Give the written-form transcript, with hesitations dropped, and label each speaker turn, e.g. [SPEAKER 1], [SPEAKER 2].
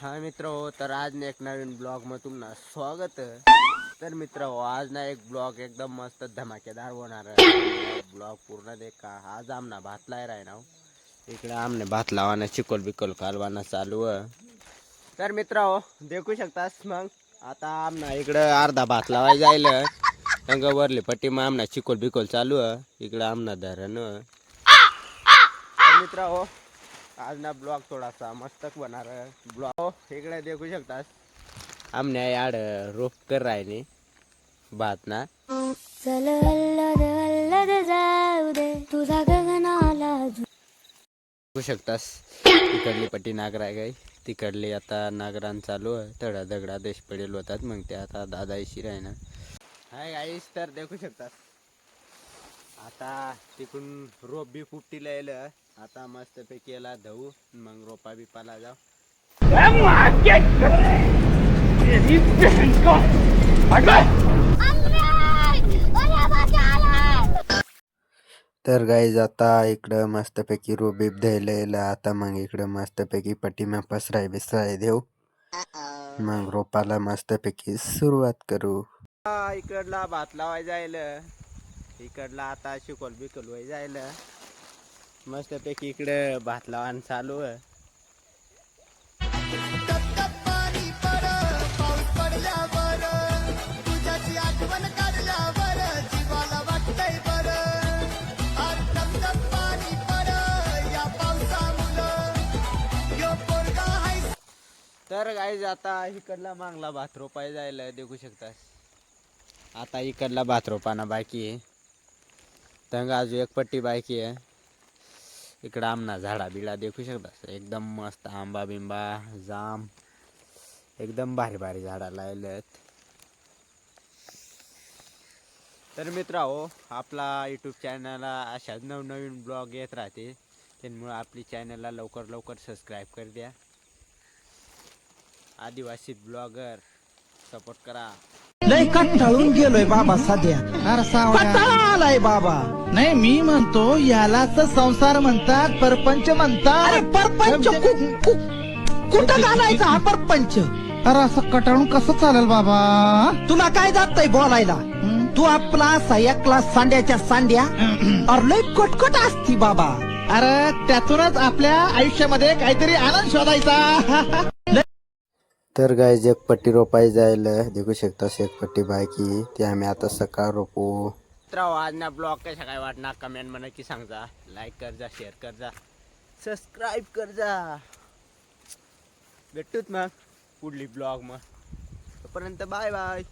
[SPEAKER 1] हा मित्र हो, तर आज ना एक नवीन ब्लॉग मध्ये तुम्हाला स्वागत आहे. तर मित्र हो, आज ना एक ब्लॉग एकदम मस्त धमाकेदार होणार आहे. ब्लॉग पूर्ण देखा. आज आमना भात लाय राय ना इकडे आमने भात लावाना चिकोल बिकोल कालवाना चालू आहे. तर मित्र हो, देखू शकतास मग आता आमना इकडे अर्धा भात लावाय जाईल. तंग वरली पट्टी मग आमना चिकोल बिकोल चालू आहे. इकडे आमना धरण मित्र हो, आज ना ब्लॉग थोडासा मस्तक होणार आहे. ब्लॉग इकडे देखू शकतास आमने याड रोप कर राहिले भात ना.
[SPEAKER 2] चल अल्लद अल्लद जाऊ दे तुझा गगनाला
[SPEAKER 1] बघू शकतास तिकडली पट्टी नागर आहे काय तिकडली आता नागरान चालू आहे. तडा दगडा देश पडेल होतात मग ते आता दादाशी आहे ना. हाय गाईस, तर देखू शकतास आता तिकडून रोप बी फुपटीला येलं. आता मस्त पैकी याला धवू मग रोपा बिपाला जाऊ. तर गाईज आता इकडं मस्तपैकी रोप बीप द्यायला आता मग इकडं मस्तपैकी पट्टीमा पसराय बिसराय देऊ मग रोपाला मस्तपैकी सुरुवात करू. इकडला भात लावाय जाईल. इकडला आता शिकोल बिकोल वय जाईल. मस्तपैकी इकडे भात लावून चालू आहे. तर गाईज आता इकडला मागला भात रोपाय जायला देखू शकतास. आता इकडला भात रोपाना बाकी आहे. तंग अजून एक पट्टी बाकी आहे. इकडं आमना झाडा बिडा देखू शकतास एकदम मस्त आंबा बिंबा जाम एकदम भारी भारी झाडा लावलेत. तर मित्र हो, आपला यूट्यूब चॅनलला अशाच नवनवीन ब्लॉग येत राहते. त्यामुळे आपली चॅनलला लवकर लवकर सबस्क्राईब कर द्या. आदिवासी ब्लॉगर सपोर्ट करा.
[SPEAKER 3] लय कंटाळून गेलोय बाबा सध्या. कंटाळा आलाय बाबा. नाही मी म्हणतो यालाच संसार म्हणतात, परपंच म्हणतात. अरे परपंच कुठं घालायचा हा परपंच? अरे असं कटाळून कसं चालेल बाबा? तुला काय जातंय बोलायला? तू आपला सह्या क्लास सांड्याच्या सांड्या अरे लय कटकट असती बाबा. अरे त्यातूनच आपल्या आयुष्यामध्ये काहीतरी आनंद शोधायचा.
[SPEAKER 1] तर गाईज एक पट्टी रोपाय जायला देखू शकतास एक पट्टी बाकी ते आम्ही आता सकाळ रोपू. तर आज ना ब्लॉग कशा काय वाटणार कमेंट मध्ये की सांगा. लाईक कर जा, शेअर कर जा, सबस्क्राईब कर जा. भेटूत मग पुढली ब्लॉग मग. तोपर्यंत बाय बाय.